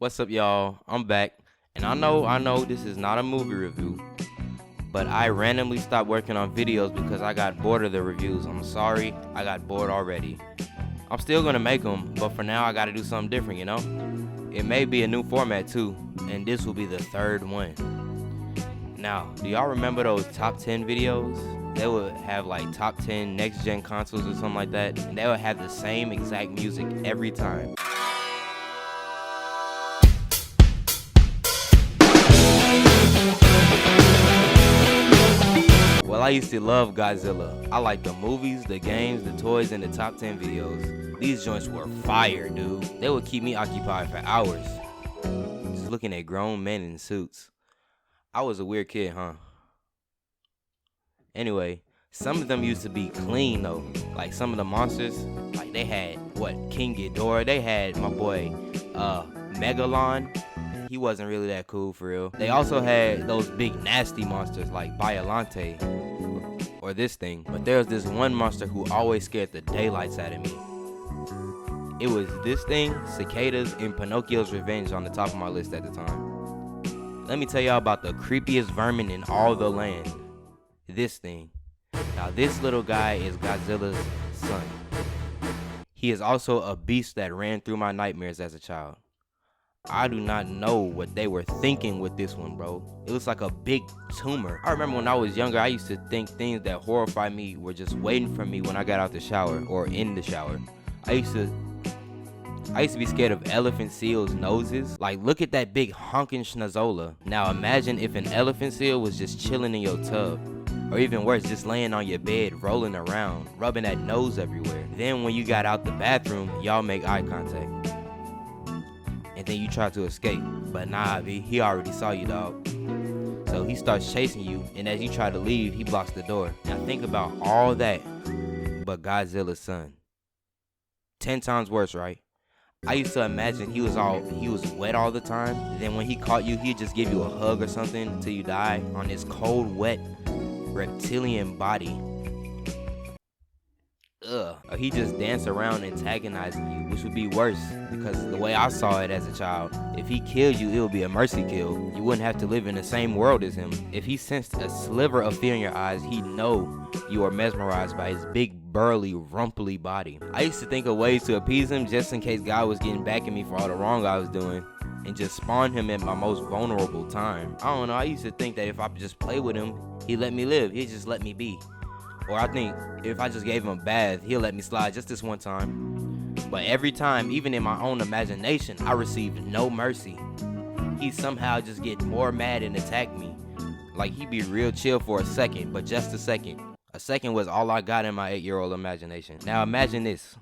What's up, y'all? I'm back, and I know this is not a movie review, but I randomly stopped working on videos because I got bored of the reviews. I'm sorry, I got bored already. I'm still gonna make them, but for now I gotta do something different, you know? It may be a new format too, and this will be the third one. Now, do y'all remember those top 10 videos? They would have like top 10 next gen consoles or something like that, and they would have the same exact music every time. Well, I used to love Godzilla. I like the movies, the games, the toys, and the top 10 videos. These joints were fire, dude. They would keep me occupied for hours, just looking at grown men in suits. I was a weird kid, huh? Anyway, some of them used to be clean though. Like some of the monsters, like they had King Ghidorah. They had my boy Megalon. He wasn't really that cool for real. They also had those big nasty monsters like Biolante or this thing. But there was this one monster who always scared the daylights out of me. It was this thing, cicadas, and Pinocchio's Revenge on the top of my list at the time. Let me tell y'all about the creepiest vermin in all the land. This thing. Now this little guy is Godzilla's son. He is also a beast that ran through my nightmares as a child. I do not know what they were thinking with this one, bro. It looks like a big tumor. I remember when I was younger, I used to think things that horrified me were just waiting for me when I got out the shower or in the shower. I used to be scared of elephant seals' noses. Like, look at that big honking schnozola. Now imagine if an elephant seal was just chilling in your tub. Or even worse, just laying on your bed, rolling around, rubbing that nose everywhere. Then when you got out the bathroom, y'all make eye contact. And then you try to escape. But nah, V, he already saw you, dog. So he starts chasing you, and as you try to leave, he blocks the door. Now think about all that, but Godzilla Son. 10 times worse, right? I used to imagine he was wet all the time. And then when he caught you, he'd just give you a hug or something until you die on his cold, wet, reptilian body. Ugh. Or he just danced around antagonizing you, which would be worse because the way I saw it as a child, if he killed you, it would be a mercy kill. You wouldn't have to live in the same world as him. If he sensed a sliver of fear in your eyes, he'd know you are mesmerized by his big, burly, rumply body. I used to think of ways to appease him just in case God was getting back at me for all the wrong I was doing, and just spawn him at my most vulnerable time. I don't know, I used to think that if I just play with him, he'd let me live, he'd just let me be. Or I think if I just gave him a bath, he'll let me slide just this one time. But every time, even in my own imagination, I received no mercy. He'd somehow just get more mad and attack me. Like he'd be real chill for a second, but just a second. A second was all I got in my 8-year-old imagination. Now imagine this.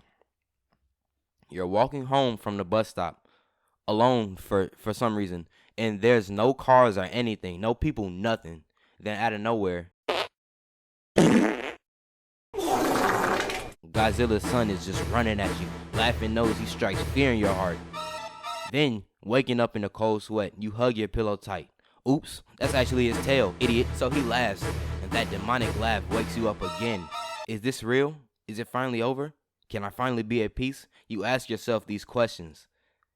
You're walking home from the bus stop, alone for some reason, and there's no cars or anything, no people, nothing. Then out of nowhere, Godzilla's son is just running at you. Laughing nose, he strikes fear in your heart. Then, waking up in a cold sweat, you hug your pillow tight. Oops, that's actually his tail, idiot. So he laughs, and that demonic laugh wakes you up again. Is this real? Is it finally over? Can I finally be at peace? You ask yourself these questions.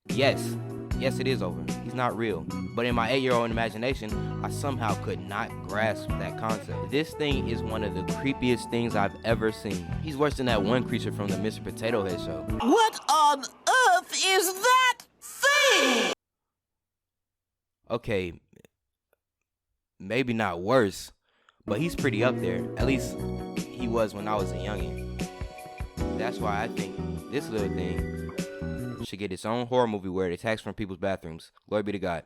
Yes, it is over. He's not real. But in my 8-year-old imagination, I somehow could not grasp that concept. This thing is one of the creepiest things I've ever seen. He's worse than that one creature from the Mr. Potato Head show. What on earth is that thing? Okay, maybe not worse, but he's pretty up there. At least he was when I was a youngin'. That's why I think this little thing should get its own horror movie where it attacks from people's bathrooms. Glory be to God.